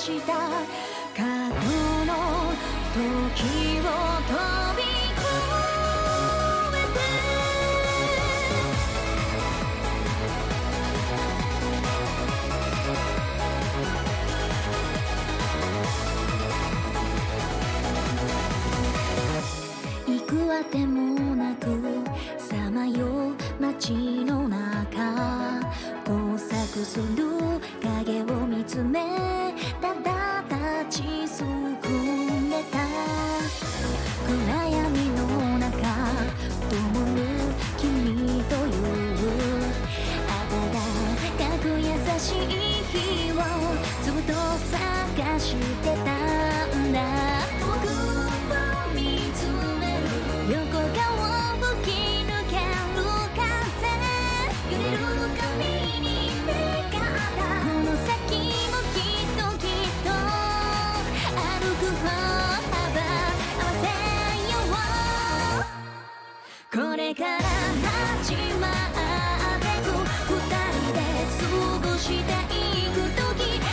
した過去の時を飛び越えて行くあてもなくさまよう街の中交錯する影を見つめただ立ちすくめた暗闇の中灯る君という温かく優しい日をずっと探してたんだ僕を見つめる横顔を吹き抜ける風揺れる髪に願ったこの先もきっときっと歩く歩幅合わせようこれから始まってく二人で過ごしていく時何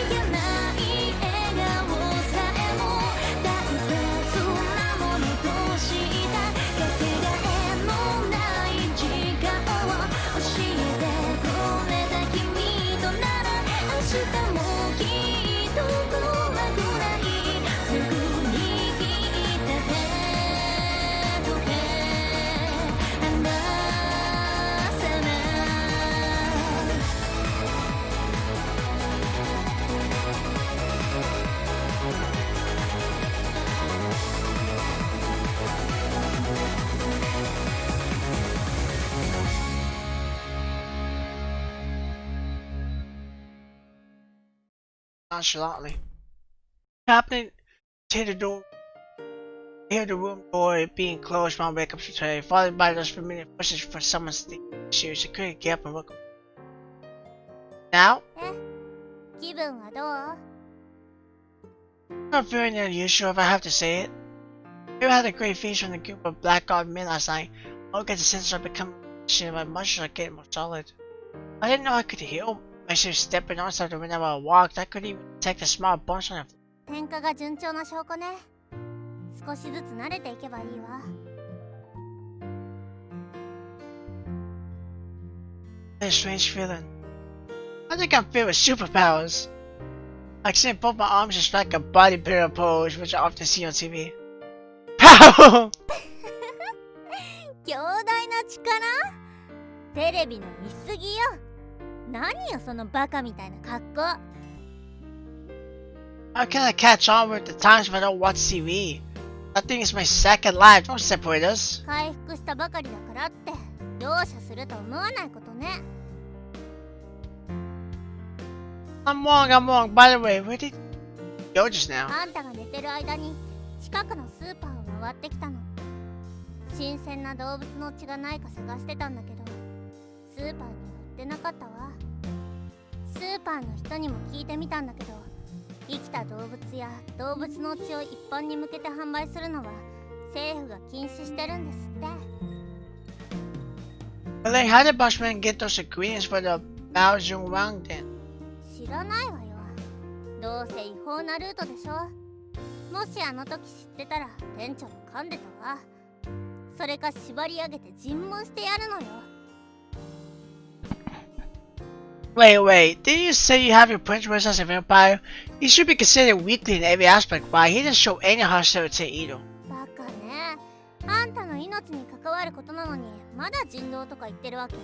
気ない笑顔さえも大切なものとしたかけがえのない時間を教えてくれた君となら明日もきっと怖くないすぐにきった手と手離さないNonchalantly. Happening to the door. Hear the room door being closed while I wake up to today, followed by those familiar pushes for someone's thinking shoes. I couldn't get up and look. Now? 気分はどう Not very unusual if I have to say it. We had a great feast from the group of black god men last night. I'll get the sense I've become my muscles are getting more solid. I didn't know I could heal myself stepping on something whenever I walked. I couldn't even detect the small bumps on the floor. 転化が順調な証拠ね少しずつ慣れていけばいいわ A strange feeling. I think I'm filled with superpowers. I extend both my arms and strike a bodybuilder pose, which I often see on TV. Pow! 強大な力テレビの見過ぎよ何よそのバカみたいな格好 How can I catch on with the times if I don't watch TV? I think it's my second life. Don't separate us. 回復したばかりだからって容赦すると思わないことね I'm wrong. By the way, where did you go just now? あんたが寝てる間に近くのスーパーを回ってきたの新鮮な動物の血がないか探してたんだけどスーパーには売ってなかったわスーパーの人にも聞いてみたんだけど生きた動物や動物の血を一般に向けて販売するのは政府が禁止してるんですって But like, how did Bushman get those ingredients for the Bao Zhong Wang then? 知らないわよどうせ違法なルートでしょもしあの時知ってたら店長も噛んでたわそれか縛り上げて尋問してやるのよ Wait, did you say you have your principles as a vampire? He should be considered weakly in every aspect. Why? He didn't show any hostility either. バカねあんたの命に関わることなのにまだ人道とか言ってるわけ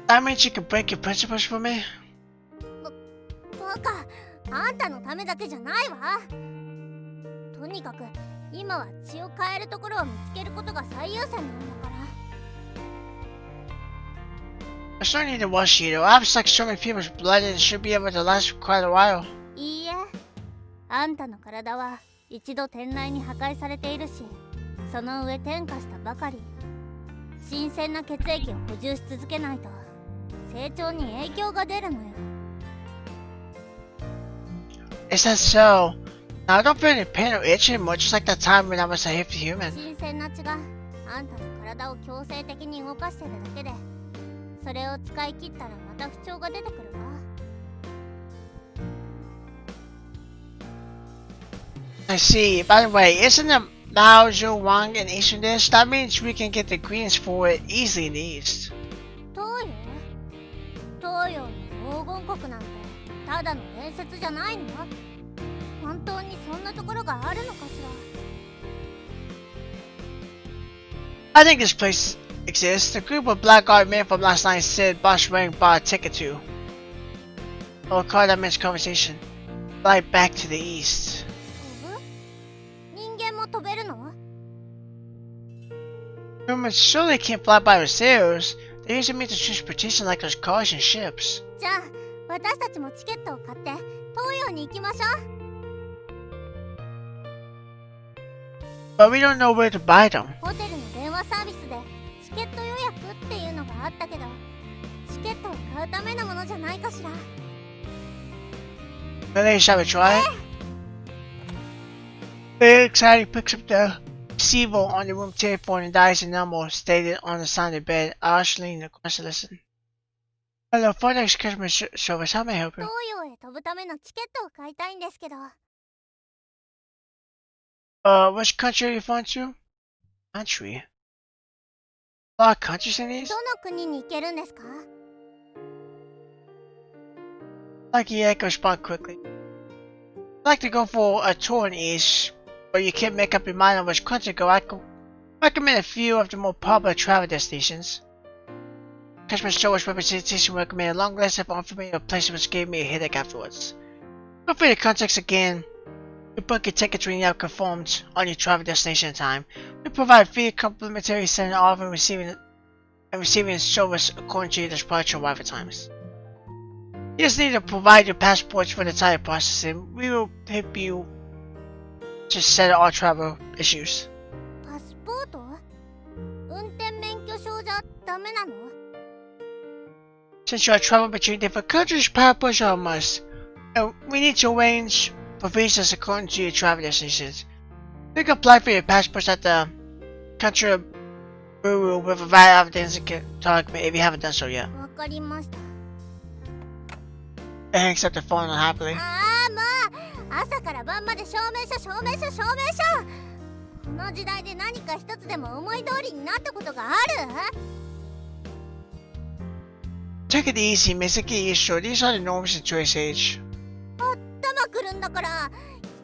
That means you can break your principles for me? バカあんたのためだけじゃないわとにかく今は血を変えるところを見つけることが最優先なんだから I still need to wash you though. I have sucked so many people's blood and it should be able to last for quite a while. いいえあんたの体は一度天雷に破壊されているしその上転化したばかり新鮮な血液を補充し続けないと成長に影響が出るのよ Is that so? Now I don't feel any pain or itch anymore, just like that time when I was a healthy human. 新鮮な血があんたの体を強制的に動かしてるだけでそれを使い切ったらまた不調が出てくるわ I see. By the way, isn't the Mao Zhu Wang an eastern dish? That means we can get the ingredients for it easily in the east. 東洋東洋の黄金国なんてただの伝説じゃないの？本当にそんなところがあるのかしら？ I think this place exists. The group of black-eyed men from last night said Boss Wang bought a ticket to. I'll call that man's conversation. Fly back to the east. 飛ぶ？人間も飛べるの？ Humans surely can't fly by themselves. They use a means of transportation like those cars and ships. じゃあ私たちもチケットを買って東洋に行きましょう。 But we don't know where to buy them. ホテルの電話サービスでチケット予約っていうのがあったけど、チケットを買うためのものじゃないかしら。 Really, shall we try it? Very exciting. Picks up the receiver on the room telephone and dials the number stated on the side of the bed. Ashley wants to listen. Hello, FedEx customer service. How may I help you? 東洋へ飛ぶためのチケットを買いたいんですけど。 Which country are you flying to? Country? A lot of countries in these? どの国に行けるんですか？ Like I can respond quickly. I'd like to go for a tour in each, but you can't make up your mind on which country to go. I can recommend a few of the more popular travel destinations. Customer service representation recommended a long list of unfamiliar places which gave me a headache afterwards. Feel free to contact us again. We book your tickets when you have confirmed on your travel destination in time. We provide free complimentary sending off and receiving service according to your departure arrival times. You just need to provide your passports for the entire process and we will help you to settle all travel issues. パスポート？運転免許証じゃダメなの？ Since you are traveling between different countries, passports are a must. And we need to arrange for visas according to your travel destinations. You can apply for your passports at the country bureau with a valid evidence document if you haven't done so yet. わかりました。 And hangs up the phone unhappily. ああ、もう朝から晩まで証明書。この時代で何か一つでも思い通りになったことがある？ Take it easy, miss. Get used to it. These are the norms in today's age. 頭くるんだから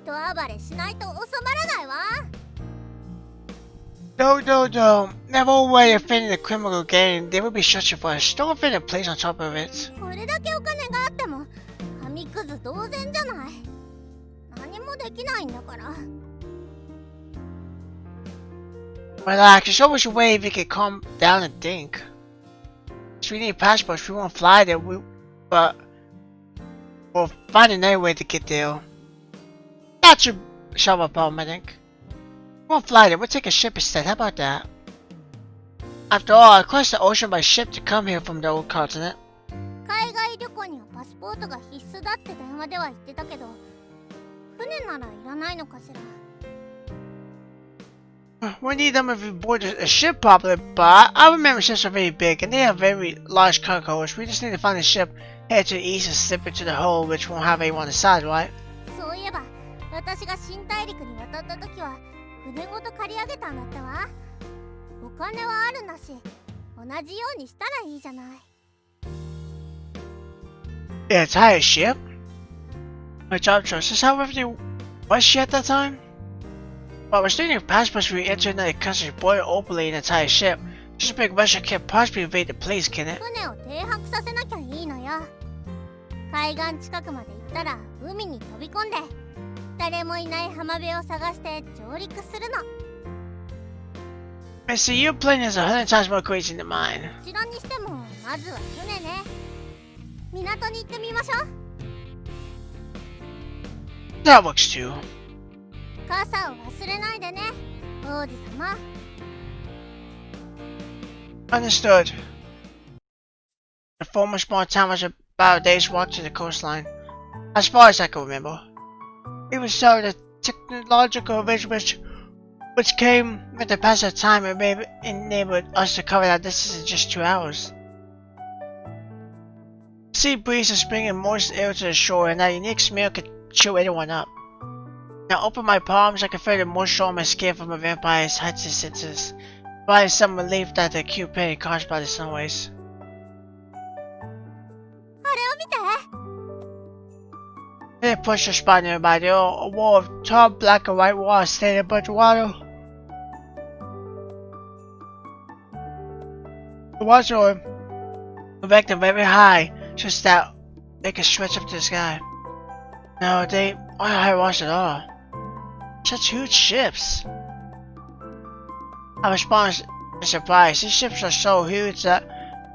人暴れしないと収まらないわ。 No. Never way offending the criminal gang. They will be searching for us. Don't offend the place on top of it. これだけお金があっても紙くず同然じゃない。何もできないんだから。 Relax. There's always a way if you can calm down and think. So we need passports. We won't fly there. But we'll find another way to get there. That should solve our problem, I think. We won't fly there. We'll take a ship instead. How about that? After all, I crossed the ocean by ship to come here from the old continent. 海外旅行にはパスポートが必須だって電話では言ってたけど、船ならいらないのかしら。 We need them if we board a ship properly, but I remember ships are very big and they have very large cargo holds. We just need to find a ship, head to the east and slip into the hole which won't have anyone inside, right? そういえば、私が新大陸に渡った時は船ごと借り上げたんだってわ。お金はあるなし、同じようにしたらいいじゃない。 The entire ship? My job trust is how everything was she at that time? While we're studying passports, we enter another country, board openly an entire ship. Just a big Russia can't possibly invade the place, can it? 船を停泊させなきゃいいのよ。海岸近くまで行ったら海に飛び込んで、誰もいない浜辺を探して上陸するの。 Mister, your plane is 100 times more crazy than mine. どちらにしてもまずは船ね。港に行ってみましょう。 That works too. 傘を忘れないでね、王子様。 Understood. The former small town was about a day's walk to the coastline, as far as I can remember. Even so, the technological advancements which came with the passage of time enabled us to cover that distance in just 2 hours. The sea breeze is bringing moist air to the shore, and that unique smell could chew anyone up. Now open my palms, I can feel the moisture on my skin from a vampire's heightened senses. Providing some relief that the acute pain caused by the sun waves. あれを見て They pushed a spot nearby. There was a wall of tall black and white walls standing above the water. The walls were erected very high, just that they could stretch up to the sky. No, they aren't high walls at all. Such huge ships. I responded in surprise. These ships are so huge that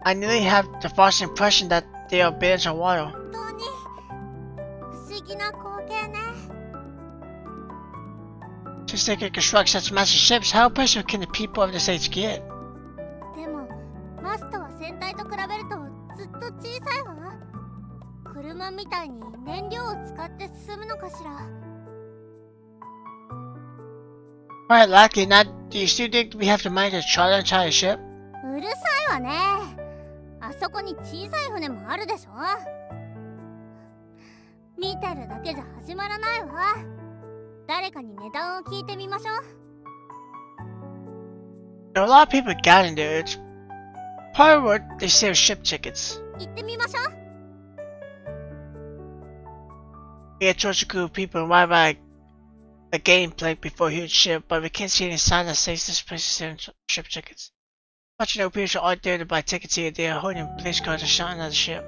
I nearly have the false impression that they are built on water. 本当に不思議な光景ね Since they can construct such massive ships, how impressive can the people of this age get? でもマストは船体と比べるとずっと小さいわ車みたいに燃料を使って進むのかしら Quite likely not. Do you still think we have the money to charter an entire ship? うるさいわねあそこに小さい船もあるでしょ見てるだけじゃ始まらないわ誰かに値段を聞いてみましょう There are a lot of people got in there. It's part of what they sell ship tickets. 行ってみましょう We had chosen a group of people and arrived by a gameplay before a huge ship, but we can't see any sign that says this place is selling ship tickets. Watching the people out there to buy tickets here, they are holding police cars and shouting at the ship.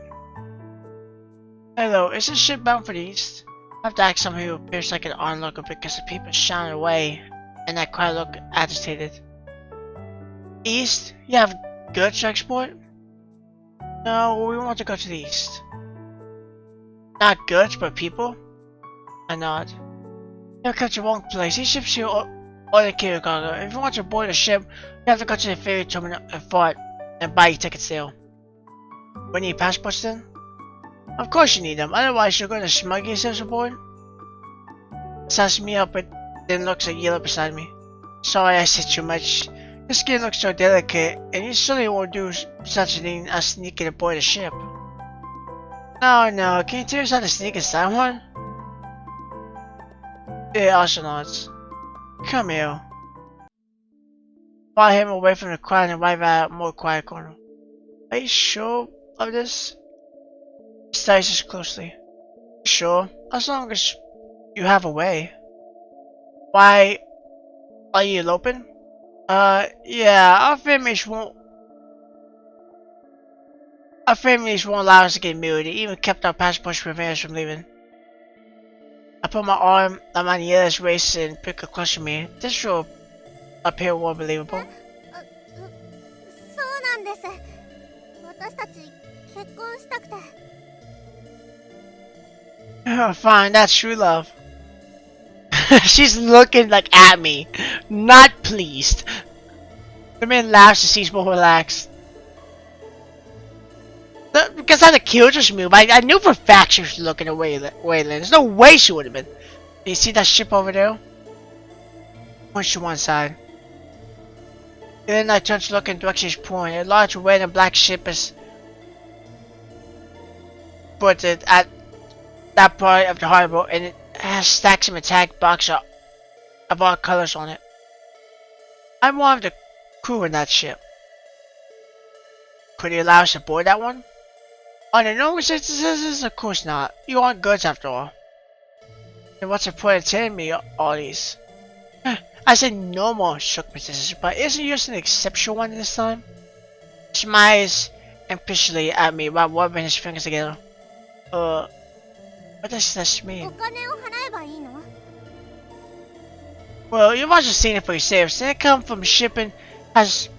Hello, is this ship bound for the east? I have to ask someone who appears like an onlooker because the people shouting away and that crowd look agitated. East? You have goods to export? No, we want to go to the east. Not goods, but people? I nod. You've come to the wrong place. These ships here only carry cargo. If you want to board a ship, you have to go to the ferry terminal and fort and buy your tickets there. We need passports then? Of course you need them, otherwise you're going to smuggle yourselves aboard. Size me up, but then looks at Yellow beside me. Sorry I said too much. Your skin looks so delicate, and you certainly won't do such a thing as sneaking aboard a ship. No, can you tell us how to sneak inside one? Yeah, also nods. Come here. Follow him away from the crowd and arrive at a more quiet corner. Are you sure of this? He studies us closely. Sure, as long as you have a way. Why? Are you eloping? Yeah, our families won't allow us to get married. They even kept our passports to prevent us from leaving. I put my arm on Maniela's waist and pick her close to me. This will appear more believable. そうなんです私たち結婚したくて Oh, fine, that's true love. She's looking like at me, not pleased. The man laughs and seems more relaxed. Because of the Killjoy's move, I knew for a fact she was looking at Wayland. There's no way she would have been. Do you see that ship over there? Points to one side. Then I turn to look in the direction she's pointing. A large red and black ship is ported at that part of the harbor, and it has stacks of metallic boxes of all colors on it. I'm one of the crew in that ship. Could you allow us to board that one? Under no circumstances, of course not. You want goods after all. Then what's the point of telling me all these? I said no more circumstances, but isn't yours an exceptional one this time? He smiles impatiently at me while rubbing his fingers together. What does this mean? お金を払えばいいの Well, you've also seen it for yourselves. The income from shipping has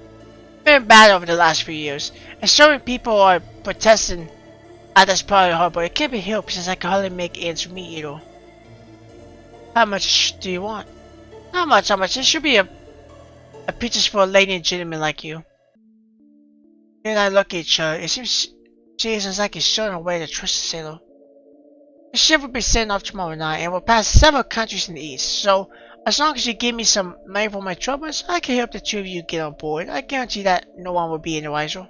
been bad over the last few years, and so many people are protesting at this part of the harbor. It can't be helped since I can hardly make ends meet, you know. How much do you want? How much? It should be a peaches for a lady and gentleman like you. You and I look at each other. It seems Jesus like he's showing a way to trust the sailor. The ship will be sailing off tomorrow night and will pass several countries in the east, so as long as you give me some money for my troubles, I can help the two of you get on board. I guarantee that no one will be any wiser.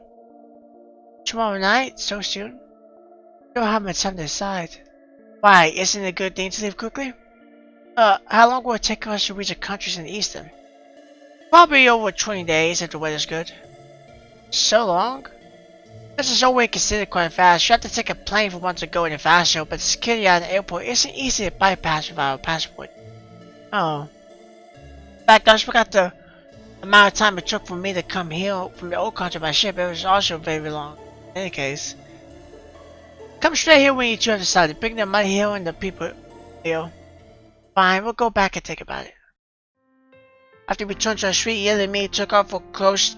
Tomorrow night? So soon? You don't have much time to decide. Why, isn't it a good thing to leave quickly? How long will it take us to reach the countries in the east then? Probably over 20 days if the weather's good. So long? This is always considered quite fast. You have to take a plane for one to go any faster, but the security at the airport isn't easy to bypass without a passport. Oh. In fact, I just forgot the amount of time it took for me to come here from the old country by ship. It was also very long. In any case. Come straight here when you two have decided. Bring the money here and the people here. Fine, we'll go back and think about it. After we returned to the street, Yell and me took off for close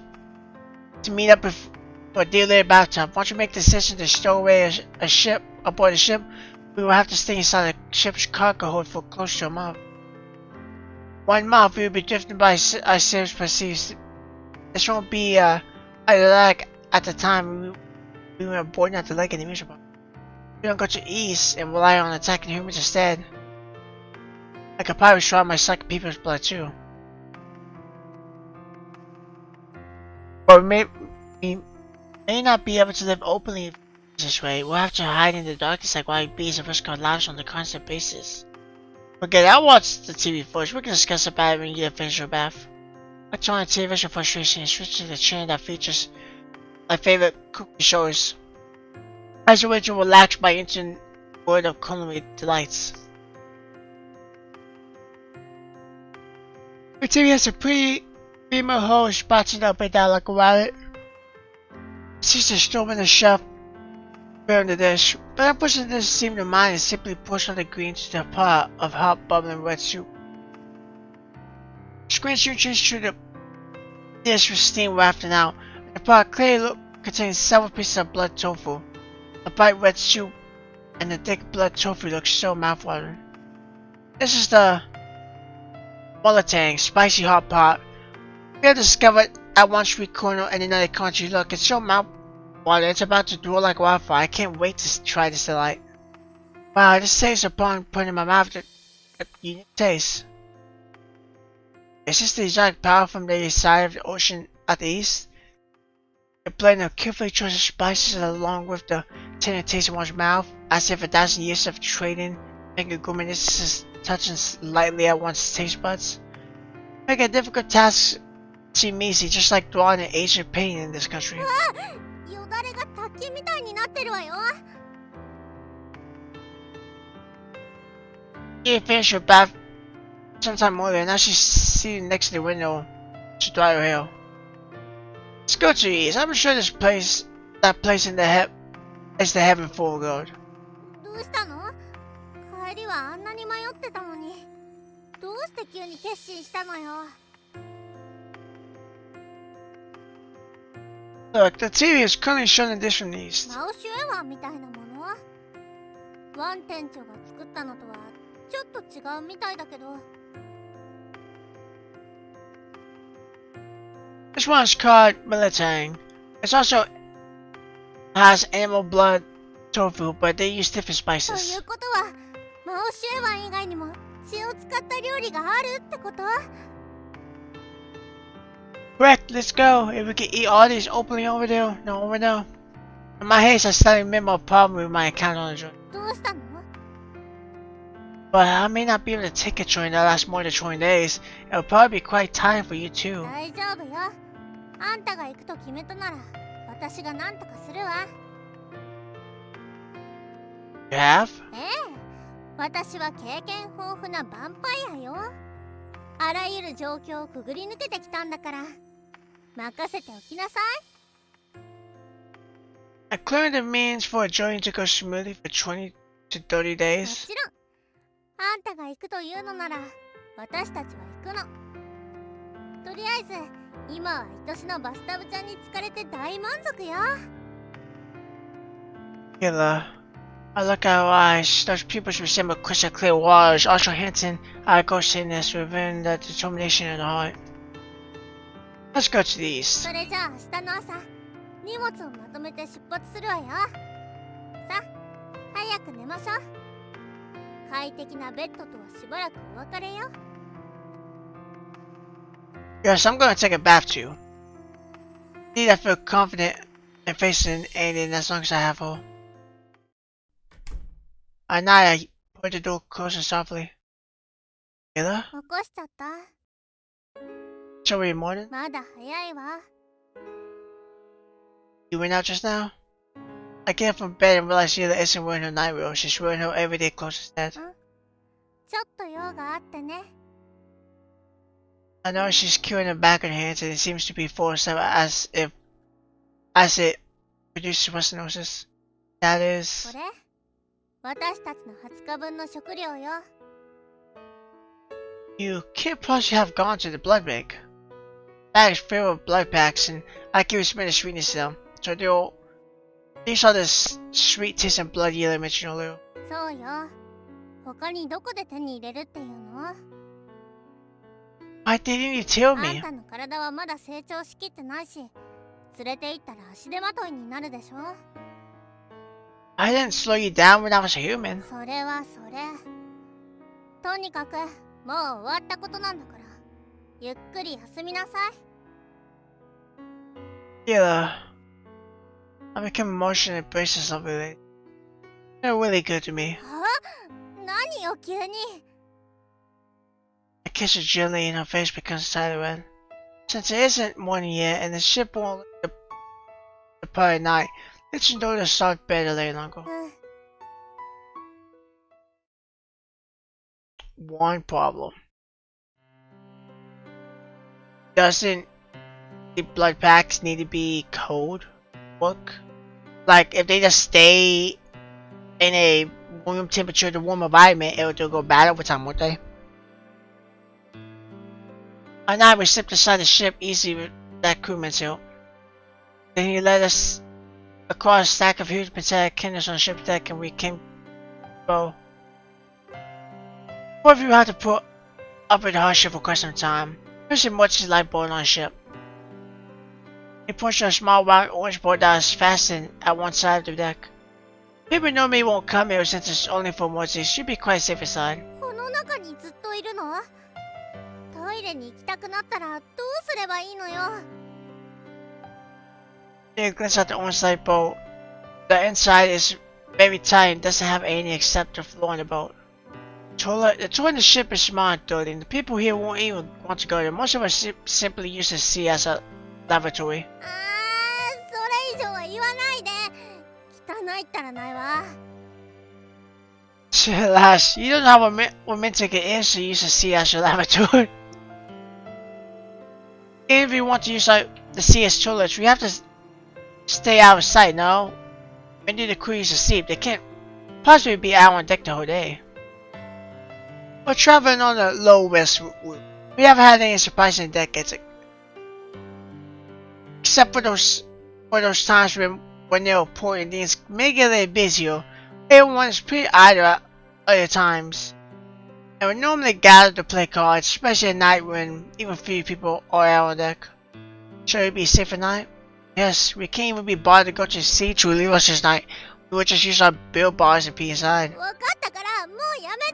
to meet up for a deal later about time. Once we make the decision to stow away a ship aboard the ship, we will have to stay inside the ship's cargo hold for close to a month. 1 month we will be drifting by our sailors per sea. This won't be like at the time we were boarding at the lake in the music bar. We don't go to east and rely on attacking humans instead. I could probably draw my suck people's blood too. But we may not be able to live openly this way. We'll have to hide in the darkness like wild beasts and risk our lives on a constant basis. Okay, I'll watch the TV first. We can discuss about it when you get finished your bath. I turn on television frustration and switch to the channel that features my favorite cooking shows. As a way to relax by entering the world of culinary delights. The TV has a pretty female host bouncing up and down like a rabbit. She's just storming the chef bearing the dish, but that person doesn't seem to mind and simply push on the greens to the pot of hot bubbling red soup. Screen changes to the dish with steam wafting out. The pot clearly contains several pieces of blood tofu. The bright red soup and the thick blood tofu look so mouthwatering. This is the Mulatang spicy hot pot. We have discovered at one street corner in another country. Look, it's so mouthwatering. It's about to grow like wildfire. I can't wait to try this delight. Wow, this tastes upon putting in my mouth a unique taste. Is this the exotic power from the side of the ocean at the east? A blend of carefully chosen spices along with the tender taste in one's mouth, as if 1,000 years of trading make a gourmandness touching lightly at one's taste buds. Make a difficult task seem easy, just like drawing an Asian painting in this country. She finished her bath sometime earlier, now she's sitting next to the window to dry her hair. Let's go to east. I'm sure that place in the is the heaven for God. Look, the TV is currently showing this from the east. This one's called Mulatang. It also has animal blood tofu, but they use different spices. Correct, let's go. If we can eat all these openly over there, no over there. In my haste, I slightly made my problem with my account on the joint. But I may not be able to take a joint that lasts more than 20 days. It'll probably be quite tiring for you too. You have? And clearing the means for a journey to go smoothly for 20 to 30 days. Killer. I look at her eyes. Those pupils resemble crystal clear waters, also hinting at a ghostliness within the determination in the heart. Let's go to the east. Yes, I'm gonna take a bath too. Indeed, I feel confident in facing Aiden as long as I have her. At night, I put the door closed and softly. Kayla? 起こしちゃった。 Sorry, morning? まだ早いわ。 You went out just now? I get up from bed and realize Kayla isn't wearing her nightwear. She's wearing her everyday clothes instead. ちょっと用があってね。 I know she's carrying a bag in her hands and it seems to be full of stuff as it produces rustinosis. That こ is... れ私たちの20日分の食料よ。 You can't possibly have gone to the blood bank. Bag is filled with blood packs and I can smell the sweetness to them. So these are the sweet taste and blood you mentioned earlier. そうよ。他にどこで手に入れるっていうの？ Why didn't you tell あん me? たの体はまだ成長しきってないし、連れて行ったら足手まといになるでしょ。 I didn't slow you down when I was a human. それはそれ。とにかくもう終わったことなんだから、ゆっくり休みなさい。 Yeah. I become emotional and abrasive of it. They're really good to me. は？何よ急に。 I kiss her gently and her face becomes tighter red. Since it isn't morning yet and the ship won't depart at night, let's enjoy the soft bed a little longer. うん。 One problem. Doesn't the blood packs need to be cold? Work? Like, if they just stay in a room temperature to warm environment, it'll go bad over time, won't they? At night, we slipped inside the ship easy with that crewman's help. Then he led us across a stack of huge metallic kindles on the ship's deck and we came go. Both of you had to put up with the hardship for quite some time. Especially much as life board on a ship. He punched a small round orange board that was fastened at one side of the deck. People normally won't come here since it's only for once. It should be quite safe inside. この中にずっといるの？トイレに行きたくなったらどうすればいいのよ。 You glance at the orange light boat. The inside is very tight and doesn't have any except the floor on the boat. The toilet in the ship is small and dirty, and the people here won't even want to go there. Most of us simply use the sea as a lavatory. それ以上は言わないで。汚いったらないわ。 Alas, you don't know how romantic it is to use the sea as your lavatory. If we want to use the sea as toilets, we have to stay out of sight, no? When the crew is asleep, they can't possibly be out on deck the whole day. We're traveling on a low risk route. We haven't had any surprises in decades. Except for those times when they're reporting things may get a little busier. Everyone is pretty idle at other times. And we normally gather to play cards, especially at night when even few people are out on deck. Should we be safe at night? Yes, we can't even be bothered to go to the sea to relieve us this night. We will just use our bill bars and be inside. わかったからもうやめ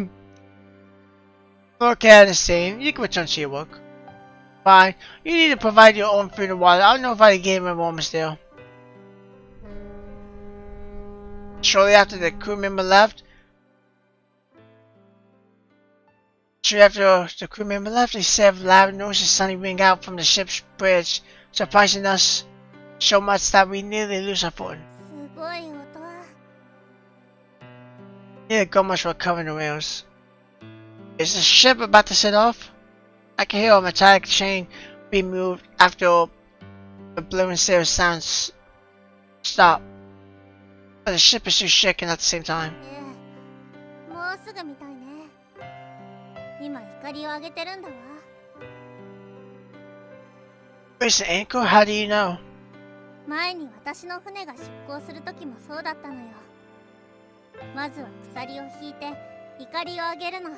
て。 Okay, I understand. You can return to your work. Fine. You need to provide your own food and water. I'll notify the game room while I'm still. Shortly after the crew member left, a set of loud noises suddenly ring out from the ship's bridge, surprising us so much that we nearly lose our footing. すごい音。 Nearly got much for covering the rails. Is the ship about to set off? I can hear a metallic chain be moved after the blowing sail sounds stop. But the ship is still shaking at the same time. もうすぐみたいね。今光を上げてるんだわ。 Where's the anchor? How do you know? 前に私の船が出港する時もそうだったのよ。まずは鎖を引いて光を上げるの。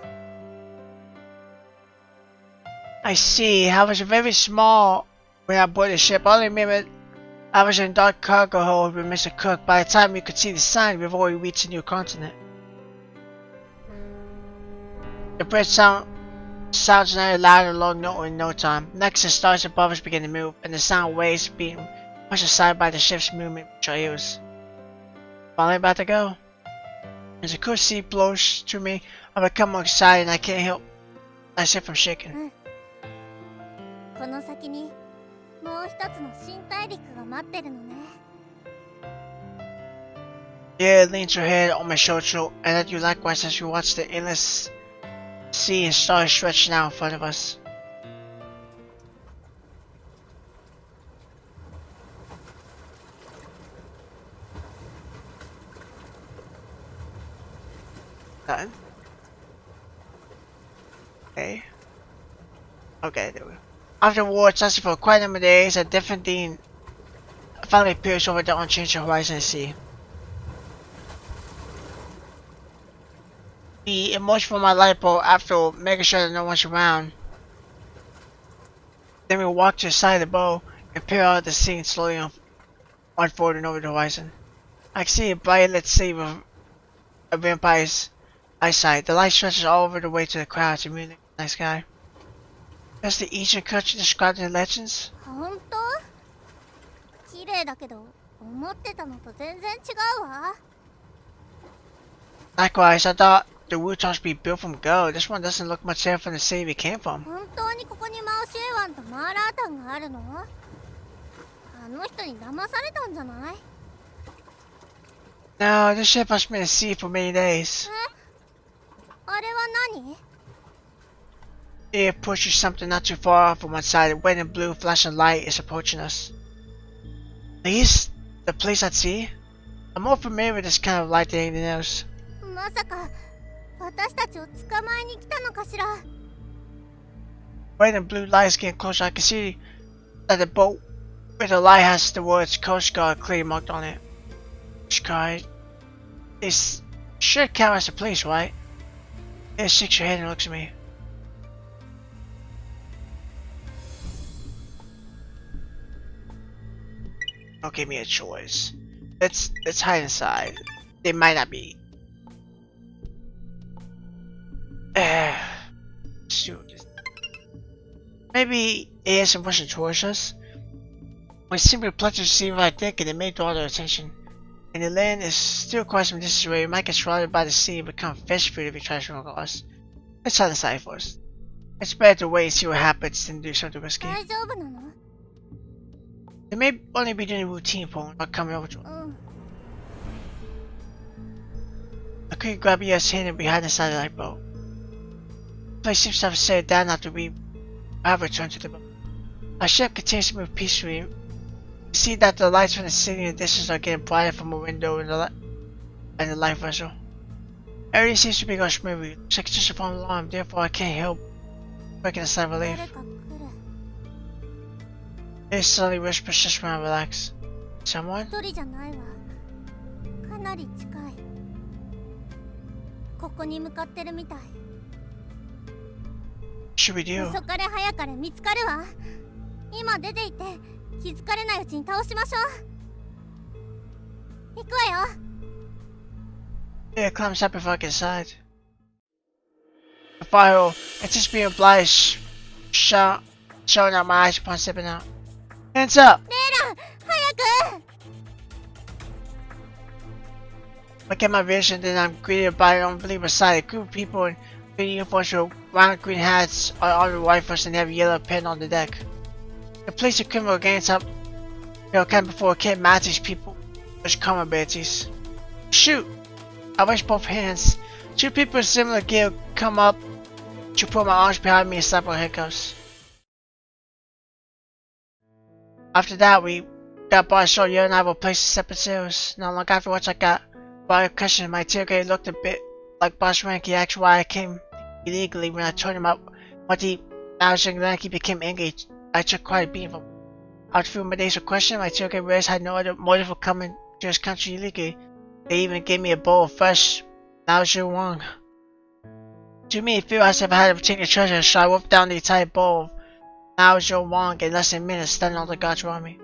I see. I was very small when I boarded the ship. I only remember I was in a dark cargo hold with Mr. Cook. By the time we could see the sign, we've already reached a new continent. The bridge sounds another loud and long note in no time. Next, the stars above us begin to move, and the sound of waves being pushed aside by the ship's movement reach our ears. Finally about to go. As the cool sea blows through me, I become more excited and I can't help I said from shaking. この先にもう一つの新大陸が待ってるのね。Yeah, leans her head on my shoulder, and that you likewise as we watch the endless sea and stars stretching out in front of us. Done. Okay. Okay, there we go. After war, lasting for quite a number of days, a different thing finally appears over the unchanged horizon sea. We emerge from my lifeboat after making sure that no one's around. Then we walk to the side of the boat and peer out at the scene slowly unfolding over the horizon. I can see a bright lit sea with a vampire's eyesight. The light stretches all over the way to the clouds and illuminating the night sky. That's the ancient country described in the legends. 本当？綺麗だけど思ってたのと全然違うわ。Likewise, I thought the rooftops would be built from gold. This one doesn't look much different from the city we came from. 本当にここにマオシエ湾とマーラータンがあるの？あの人に騙されたんじゃない？ No, this ship has been at sea for many days. あれは何？ It pushes something not too far off from one side. A red and blue flashing light is approaching us. Is the place at sea? I'm more familiar with this kind of light than anything else. まさか私たちを捕まえに来たのかしら？ Red and blue light is getting closer. I can see that the boat with the light has the words Coast Guard clearly marked on it. Coast Guard. This should count as a place, right? It shakes her head and looks at me. Don't give me a choice. Let's hide inside. They might not be. Shoot. Maybe it isn't rushing towards us. We simply plucked to see right thick and it may draw their attention. And the land is still quite some distance away. We might get swallowed by the sea and become fish food if we try to swim across. Let's hide inside first. It's better to wait and see what happens than do something risky. 大丈夫なの？ They may only be doing a routine phone, not coming over to us. うん。 I couldn't grab Ya's hand and we hide inside the lifeboat. The place seems to have settled down after we have returned to the boat. Our ship continues to move peacefully. We see that the lights from the city in the distance are getting brighter from a window in the life vessel. Everything seems to be going smoothly. Looks like it's just a false alarm, therefore I can't help breaking a sigh of relief. 誰か来る。 It suddenly whispers just when I relax. Someone? 一人じゃないわ。かなり近い。ここに向かってるみたい。 Should we do? 遅かれ早かれ見つかるわ。今出て行って気づかれないうちに倒しましょう。行くわよ。 Yeah, climbs up before I get inside. The fire, anticipating obliged, showing out my eyes upon stepping out. Hands up! レイラ、早く！ Look at my vision, then I'm greeted by an unbelievable sight. A group of people in green uniforms with round green hats, armed rifles, and they have a yellow pen on the deck. The police and criminal gangs up, camp before can't match these people. There's common abilities. Shoot! I raise both hands. Two people in similar gear come up to put my arms behind me and slap on handcuffs. After that, we got by so you and I were placed in separate cells. Not long afterwards, I got by a cushion. My interrogator looked a bit like Boss Rank. He asked why I came illegally. When I told him what he was young, he became angry. I took quite a beating from him. After a few more days of questioning, my interrogator realized I had no other motive for coming to this country illegally. They even gave me a bowl of fresh Naoshi Wang. To me, it felt as if I had a particular treasure, so I wolfed down the entire bowl of Naoshi Wang in less than a minute, stunning all the guards around me.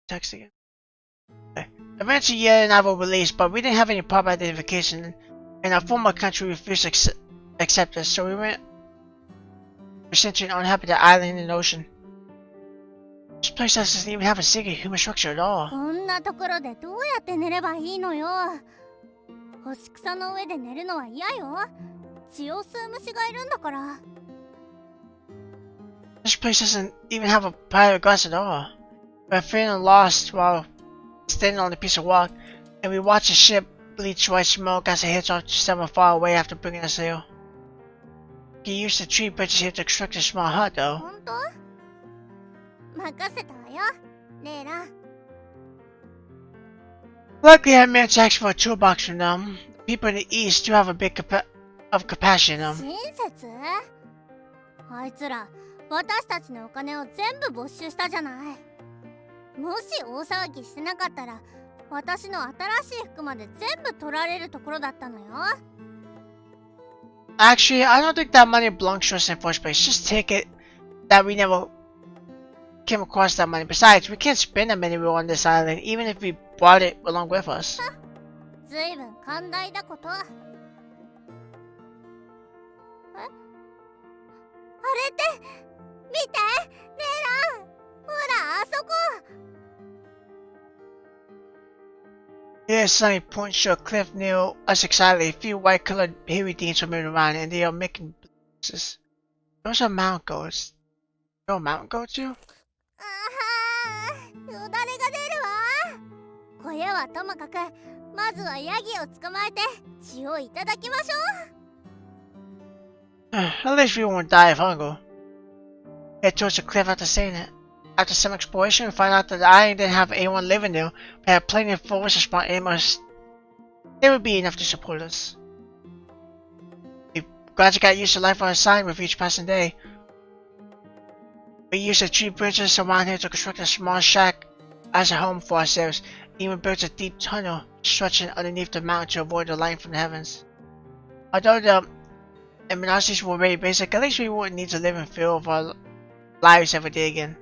Text again. Okay. Eventually, Ye and I were released, but we didn't have any proper identification, and our former country refused to accept us, so we went. We're sent to an uninhabited island in the ocean. This place doesn't even have a single human structure at all. こんなところでどうやって寝ればいいのよ。干し草の上で寝るのは嫌よ。血を吸う虫がいるんだから。This place doesn't even have a pile of glass at all. We're feeling lost while standing on a piece of rock, and we watch the ship bleach white smoke as it heads off to somewhere far away after bringing us sail. You used the tree bridges here to construct a small hut, though. 本当？任せたわよ、レイラ。Luckily, I managed to ask for a toolbox from them. People in the east do have a bit of compassion in them. 親切？あいつら、私たちのお金を全部没収したじゃない。もし大騒ぎしてなかったら、私の新しい服まで全部取られるところだったのよ。Actually, I don't think that money belongs to us in the first place. Just take it that we never came across that money. Besides, we can't spend that money on this island, even if we brought it along with us. ずいぶん寛大だこと。あれって見て、レイラ、ほらあそこ。Here's Sunny points to a cliff near us excitedly. A few white-colored hairy things are moving around, and they are making noises. Those are mountain goats. You know what mountain goats do? あはー、よだれが出るわ。小屋はともかく、まずはヤギを捕まえて血をいただきましょう。At least we won't die of hunger. Head towards the cliff after saying it. After some exploration, we find out that the island didn't have anyone living there, but had plenty of forests and small animals. They would be enough to support us. We gradually got used to life on the side with each passing day. We used the tree bridges around here to construct a small shack as a home for ourselves, even built a deep tunnel stretching underneath the mountain to avoid the light from the heavens. Although the amenities were very basic, at least we wouldn't need to live in fear of our lives every day again.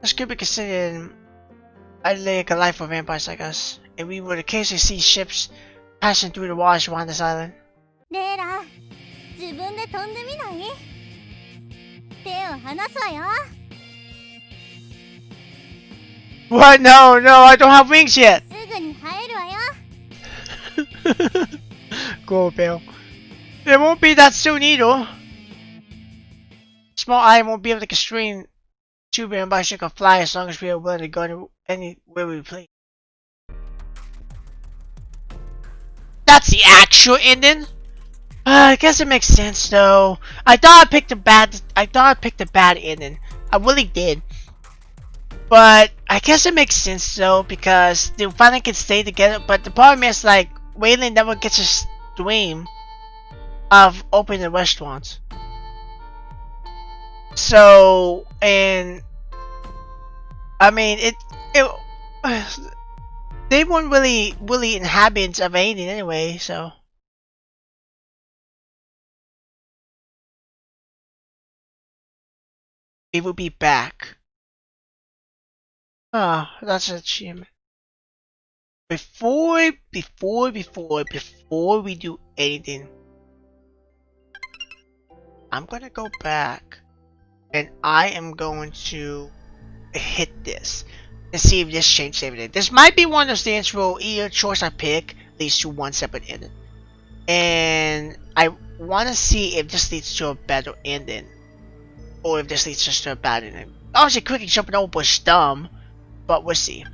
This could be considered like a life for vampires like us, and we would occasionally see ships passing through the waters around this island. レイラ、自分で飛んでみない？手を離すわよ。What? No, no, I don't have wings yet! すぐに生えるわよ。Go, Bill. It won't be that soon either. Small eye won't be able to constrain two vampires can fly as long as we are willing to go anywhere we please. That's the actual ending? I guess it makes sense though. I thought I picked a bad ending. I really did. But I guess it makes sense though because they finally can stay together. But the problem is like Waylon never gets his dream of opening a restaurant. So, and I mean they weren't really inhabitants of Aiden anyway, so we will be back. Ah, that's an achievement. Before we do anything, I'm gonna go back and I am going to hit this and see if this changed everything. This might be one of those things where either choice I pick leads to one separate ending, and I want to see if this leads to a better ending or if this leads just to a bad ending. Obviously, quickly jumping over is dumb, but we'll see.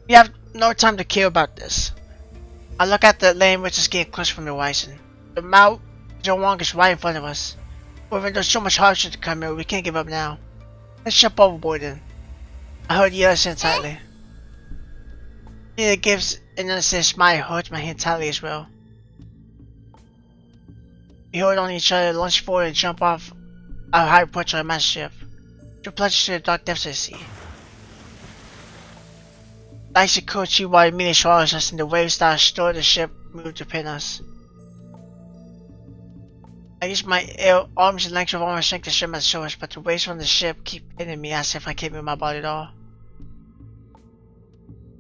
We have no time to care about this. I look at the lane which is getting closer from the horizon. The Mount Zhongwang is right in front of us. Even there's so much hardship to come here, we can't give up now. Let's jump overboard then. I heard the other hand tightly. Neither gives an innocent smile holds my hand tightly as well. We hold on each other, lunge forward and jump off our high perch on a massive ship. To plunge to the dark depths of the sea. The icy cold sea water immediately swallows us and the waves that store the ship move to pin us. I use my arms and length of all my strength to share my source, but the waves from the ship keep hitting me as if I can't move my body at all.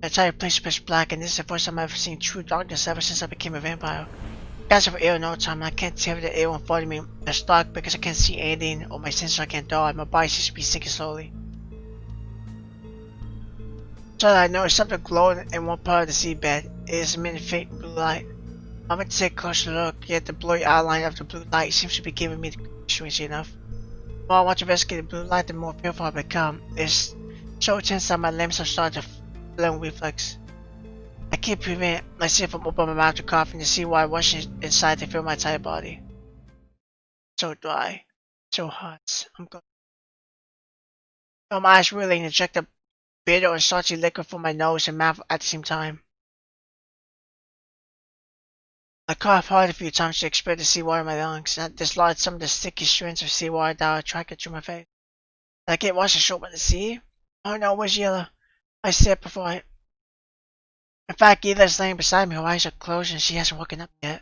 The entire place is pitch black, and this is the first time I've ever seen true darkness ever since I became a vampire. Guys of air no time, I can't tell the air in front of me. It's dark because I can't see anything, or my senses are getting dull, and my body seems to be sinking slowly. Suddenly I noticed something glowing in one part of the seabed. It is emitting faint blue light. I went to take a closer look, yet the blurry outline of the blue light seems to be giving me the strangely enough. The more I want to investigate the blue light, the more fearful I become. It's so intense that my limbs are starting to flow in reflex. I keep preventing myself from opening my mouth to cough and to see why rushing inside to feel my entire body. So dry, so hot. I'm going. My eyes really inject a bitter and salty liquid from my nose and mouth at the same time. I cough hard a few times to expel the seawater in my lungs, and dislodge some of the sticky strands of seawater that are attracted to my face. Did I get washed ashore by the sea? Oh no, where's Yella? I said before I... In fact, Yella is laying beside me, her eyes are closed and she hasn't woken up yet.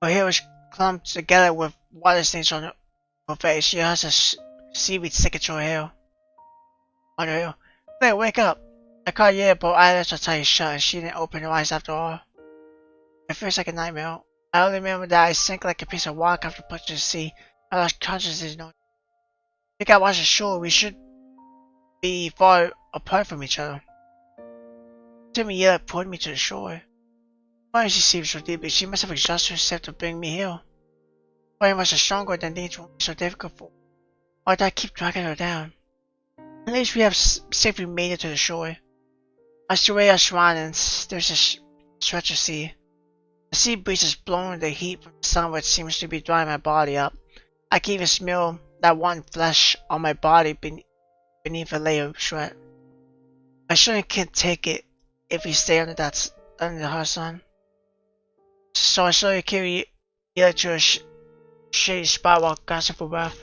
Her hair is clumped together with water stains on her face. She has a seaweed sticking to her hair. On her hair. Hey, wake up! I caught Yella, but her eyelids are tight shut and she didn't open her eyes after all. It feels like a nightmare. I only remember that I sank like a piece of rock after punching the sea. I lost consciousness. I think I wasn't sure we should be far apart from each other. Timmy Yella pulled me to the shore. Why did she sleep so deeply? She must have exhausted herself to bring me here. Why was her stronger than these were so difficult for? Why did I keep dragging her down? At least we have safely made it to the shore. I survey our surroundings. There's a stretch of sea. The sea breeze is blowing the heat from the sun, which seems to be drying my body up. I can even smell that warm flesh on my body beneath a layer of sweat. I surely can't take it if we stay under the hot sun. So I slowly carry Yella to a shady spot while gasping for breath.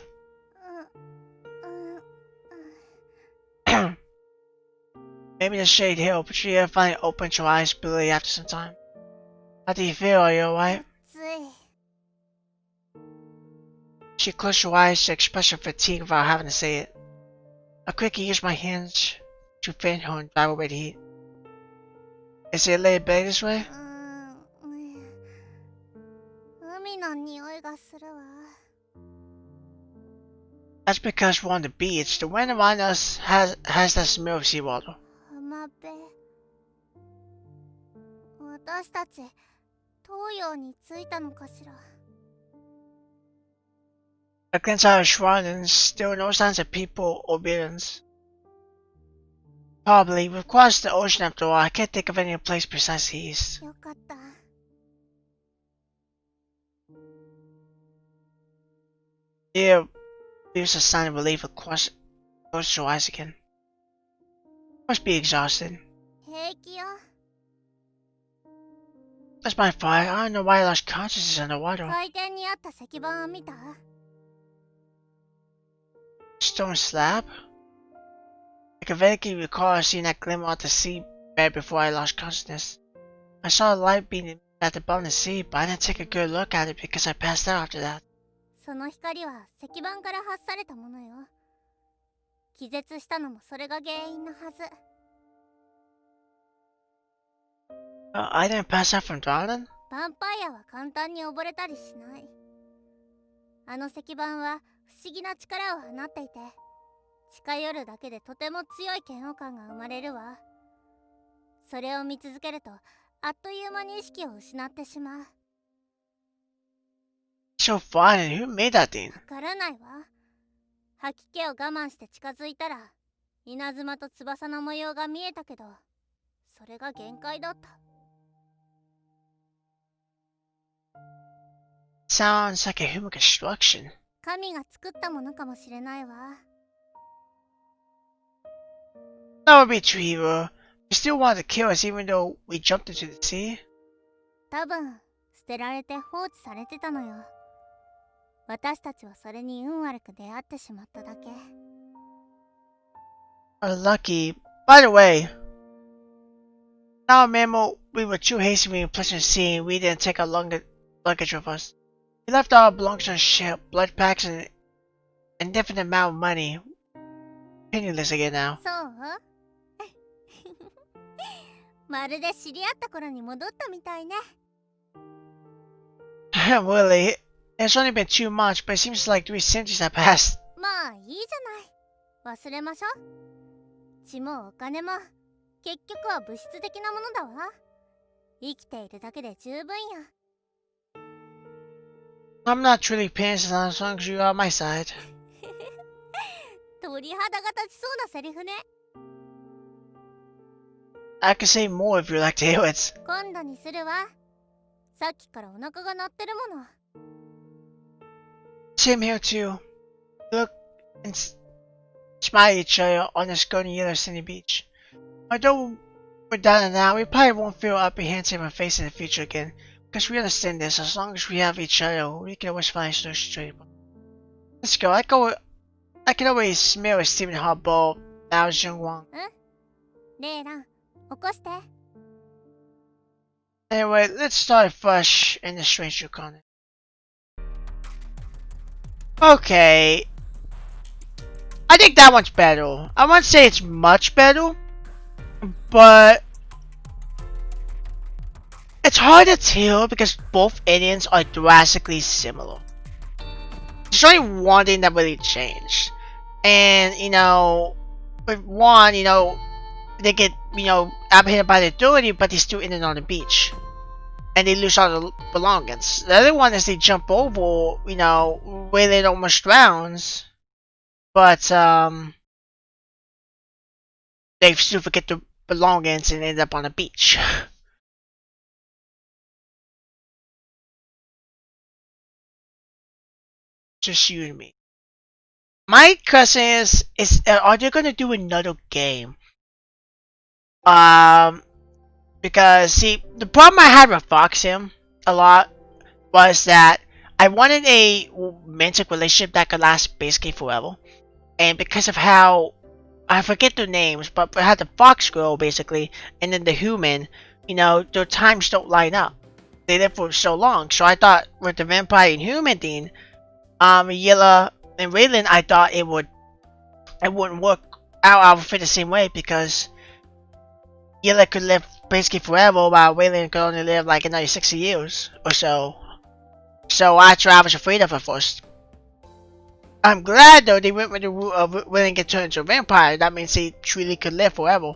Maybe the shade helped, but Yella finally opened her eyes blurry after some time. How do you feel? Are you alright? She closed her eyes to express her fatigue without having to say it. I quickly used my hands to fan her and drive away the heat. Is it a little better this way? That's because we're on the beach. The wind around us has that smell of seawater. I glance out of surroundings, still no signs of people or buildings. Probably, we've crossed the ocean after all. I can't think of any place besides the east. Yeah, there's a sign of relief across her eyes again. Must be exhausted. That's my fault. I don't know why I lost consciousness underwater. Stone slab? I can vaguely recall seeing that glimmer on the seabed before I lost consciousness. I saw a light beam at the bottom of the sea, but I didn't take a good look at it because I passed out after that. I didn't pass out from drowning? So fun, who made that thing? Sounds like a human construction. That would be true, hero. You still wanted to kill us even though we jumped into the sea? Unlucky. By the way, now I remember we were too hasty when we placed in the sea and we didn't take our luggage with us. We left our belongings on the ship, blood packs, and an indefinite amount of money. Penniless again now. Really, it's only been 2 months, but it seems like 3 centuries have passed. 結局は物質的なものだわ。生きているだけで十分や。I'm not truly paying as long as you are on my side. 鳥肌が立ちそうなセリフね。I can say more if you'd like to hear it. 今度にするわ。さっきからお腹が鳴ってるもの。Same here too. Look and smile at each other on the Scone Yellow Sandy Beach. Although we're done now, we probably won't feel apprehensive and face in the future again. Because we understand this, as long as we have each other, we can always find a solution. Let's go. I can always smell a steaming hot bowl. Now it's Jung Wang. レイラン、起こして。Anyway, let's start fresh in the stranger corner. Okay. I think that one's better. I won't say it's much better, but it's hard to tell because both aliens are drastically similar. There's only one thing that really changed. And, you know, with one, you know, they get, you know, apprehended by the authority, but they still end on the beach. And they lose all the belongings. The other one is they jump over, you know, where it almost drowns. But, they still forget the belongings and end up on the beach. Just you and me. My question is are they gonna do another game? Because see, the problem I had with Foxim a lot was that I wanted a romantic relationship that could last basically forever, and because of how I forget their names, but I had the fox girl basically, and then the human, you know, their times don't line up. They live for so long, so I thought with the vampire and human thing, Yella and Raylan, I thought it wouldn't work out. I would fit the same way because Yella could live basically forever, while Raylan could only live like another 60 years or so. So that's what I was afraid of at first. I'm glad though they went with the route of Raylan get turned into a vampire. That means he truly could live forever.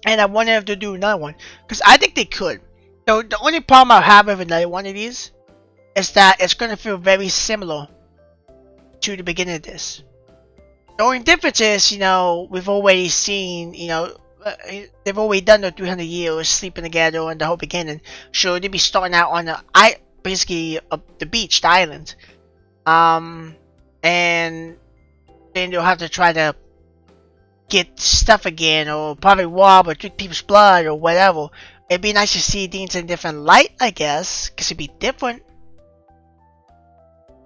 And I wanted them to do another one because I think they could. So the only problem I have with another one of these is that it's going to feel very similar to the beginning of this. The only difference is, you know, we've already seen, you know, they've already done the 300 years sleeping together and the whole beginning. So they'd be starting out on the basically the beach, the island, and then they'll have to try to get stuff again, or probably rob or drink people's blood or whatever. It'd be nice to see things in a different light, I guess, because it'd be different.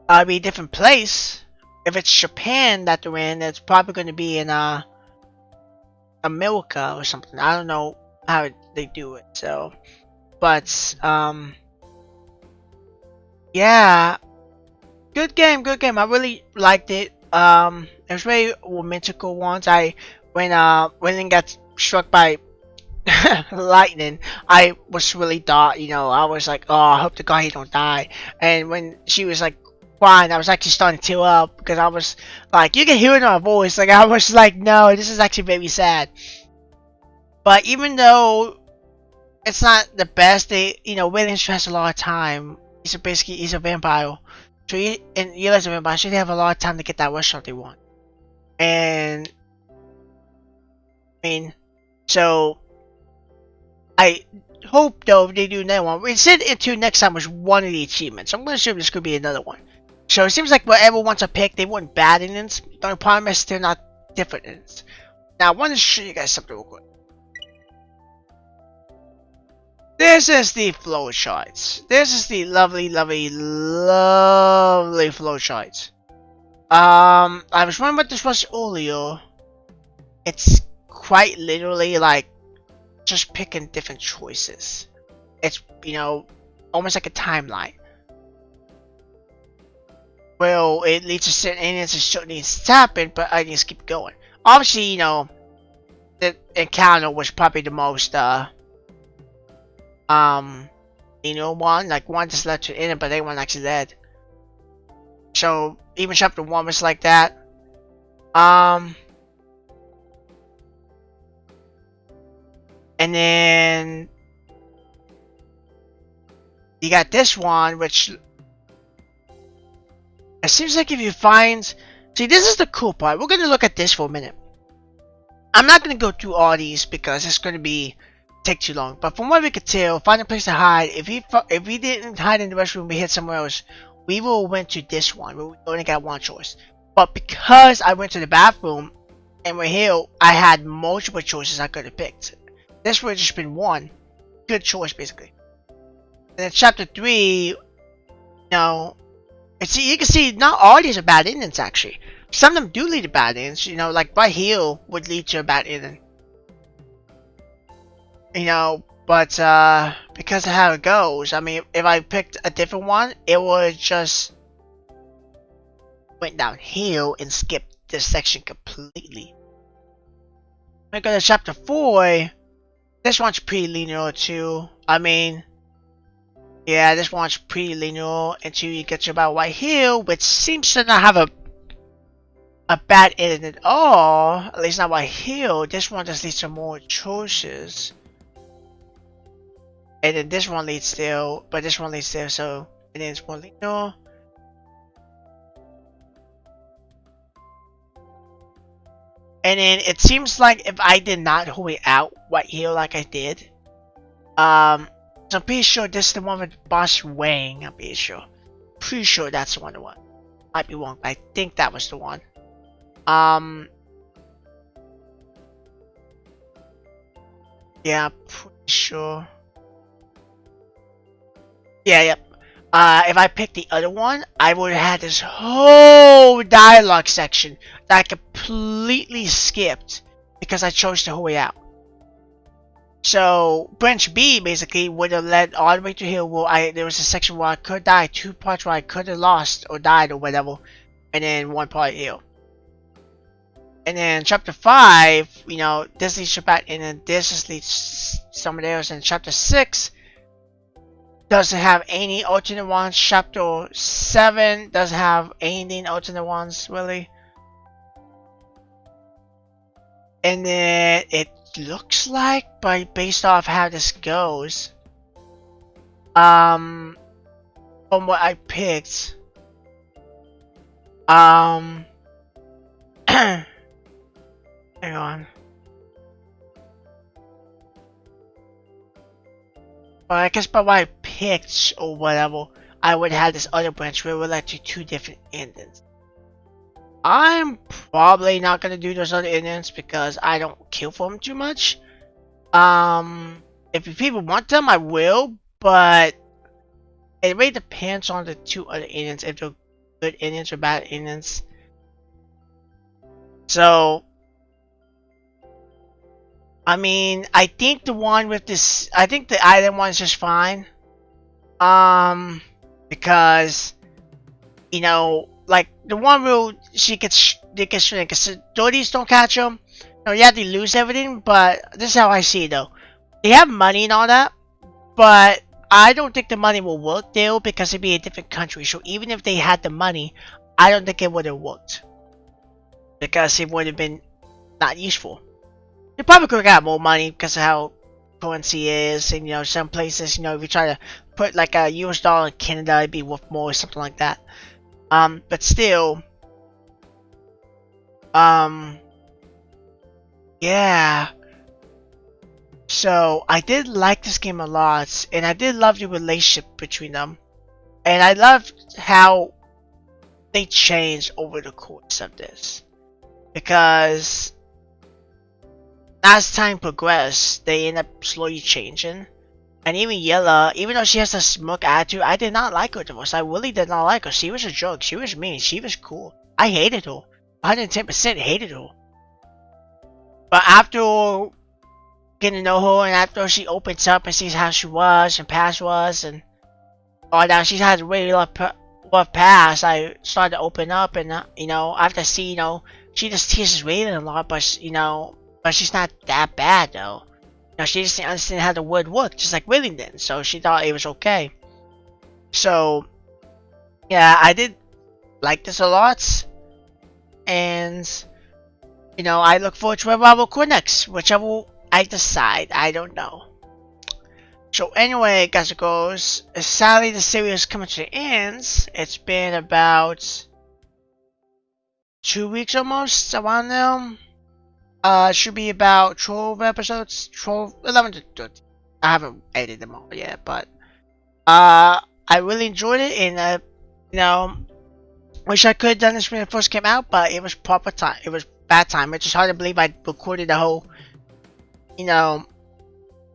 It'd be a different place. If it's Japan that they're in, it's probably going to be in America or something. I don't know how they do it. So, but yeah, good game, good game. I really liked it. It was very romantical once. When Lin got struck by lightning, I was really thought, you know, I was like, oh, I hope to God he don't die. And when she was like crying, I was actually starting to tear up because I was like, you can hear it in my voice. Like I was like, no, this is actually very sad. But even though it's not the best, you know, William has a lot of time. He's a vampire. So and Yella's a vampire, so they have a lot of time to get that restaurant they want. And I mean, so I hope though they do another one. We said into next time was one of the achievements. So I'm gonna assume this could be another one. So it seems like whatever ones I picked, they weren't bad endings. The only problem is they're not different endings. Now I want to show you guys something real quick. This is the flow charts. This is the lovely, lovely, lovely flow charts. I was wondering what this was earlier. It's quite literally like just picking different choices. It's, you know, almost like a timeline. Well, it leads to certain aliens and certain needs to happen, but I just keep going. Obviously, you know, the encounter was probably the most, you know, one just led to it, but they weren't actually led. So even chapter 1 was like that. And then you got this one, which it seems like if you find... See, this is the cool part. We're going to look at this for a minute. I'm not going to go through all these because it's going to take too long. But from what we could tell, find a place to hide. If we didn't hide in the restroom, we hid somewhere else, we will went to this one. We only got one choice. But because I went to the bathroom and we're here, I had multiple choices I could have picked. This would have just been one good choice, basically. And then chapter 3, you know, you can see not all these are bad endings, actually. Some of them do lead to bad endings, you know, like Bright Hill would lead to a bad ending. You know, but because of how it goes, I mean, if I picked a different one, it would just went downhill and skipped this section completely. When I go to chapter 4, this one's pretty linear too. I mean, yeah, this one's pretty linear until you get to about White Hill, which seems to not have a bad ending at all. At least not White Hill. This one just leads to more choices. And then this one leads there, but this one leads there, so and then it's more linear. And then it seems like if I did not hold out White Hill like I did, so I'm pretty sure this is the one with Boss Wang. I'm pretty sure. Pretty sure that's the one. Might be wrong, but I think that was the one. Yeah, pretty sure. Yeah, yep. If I picked the other one, I would have had this whole dialogue section that I completely skipped because I chose to hold out. So, branch B basically would have led all the way to here where there was a section where I could die, 2 parts where I could have lost or died or whatever, and then 1 part here. And then chapter 5, you know, this leads to back, and then this just leads somewhere else. And chapter 6 doesn't have any alternate ones. Chapter 7 doesn't have anything alternate ones, really. And then it looks like, but based off how this goes, from what I picked, hang on. But I guess by what I picked or whatever, I would have this other branch where it would lead to 2 different endings. I'm probably not gonna do those other endings because I don't care for them too much. If people want them, I will, but it really depends on the 2 other endings, if they're good endings or bad endings. So, I mean, I think the one with this, I think the island one is just fine. Because, you know, like the one where they get shrink, because Doties don't catch them. No, yeah, they lose everything, but this is how I see it though. They have money and all that, but I don't think the money will work there because it'd be a different country. So even if they had the money, I don't think it would have worked. Because it would have been not useful. They probably could have got more money because of how currency is, and you know, some places, you know, if you try to put like a US dollar in Canada, it'd be worth more or something like that. But still, yeah. So I did like this game a lot, and I did love the relationship between them, and I loved how they changed over the course of this, because as time progressed, they end up slowly changing. And even Yella, even though she has a smirk attitude, I did not like her the most. I really did not like her. She was a jerk. She was mean. She was cool. I hated her. 110% hated her. But after getting to know her, and after she opens up and sees how she was and past was, and all that, she had a really rough past. I started to open up, and you know, after I see, you know, she just teases Raiden a lot, but you know, but she's not that bad though. You know, she just didn't understand how the word worked, just like Raiden did, so she thought it was okay. So, yeah, I did like this a lot, and you know, I look forward to wherever I will record next, whichever I decide. I don't know. So anyway, guys and girls, sadly the series is coming to the end. It's been about 2 weeks almost around now. It should be about 12 episodes, 12, 11 to 13. I haven't edited them all yet, but I really enjoyed it, and you know, wish I could have done this when it first came out, but it was proper time. It was bad time. It's just hard to believe I recorded the whole, you know,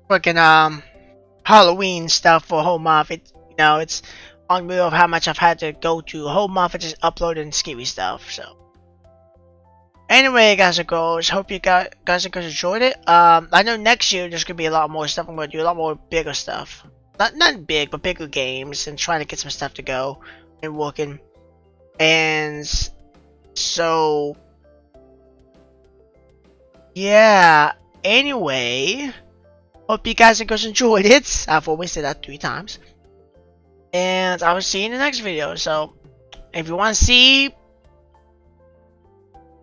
freaking Halloween stuff for a whole month. It's unreal of how much I've had to go to a whole month of just uploading scary stuff. So anyway, guys and girls, hope you guys and girls enjoyed it. I know next year there's gonna be a lot more stuff. I'm gonna do a lot more bigger stuff. Not big, but bigger games, and trying to get some stuff to go and working. And so yeah. Anyway, hope you guys and girls enjoyed it. I've always said that 3 times. And I will see you in the next video. So if you want to see,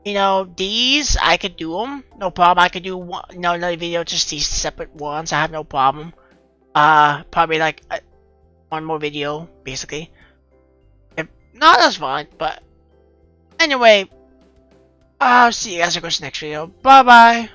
you know, these, I could do them. No problem. I could do one, another video, just these separate ones. I have no problem. Probably like one more video, basically. If not, that's fine. But anyway, I'll see you guys in the next video. Bye bye.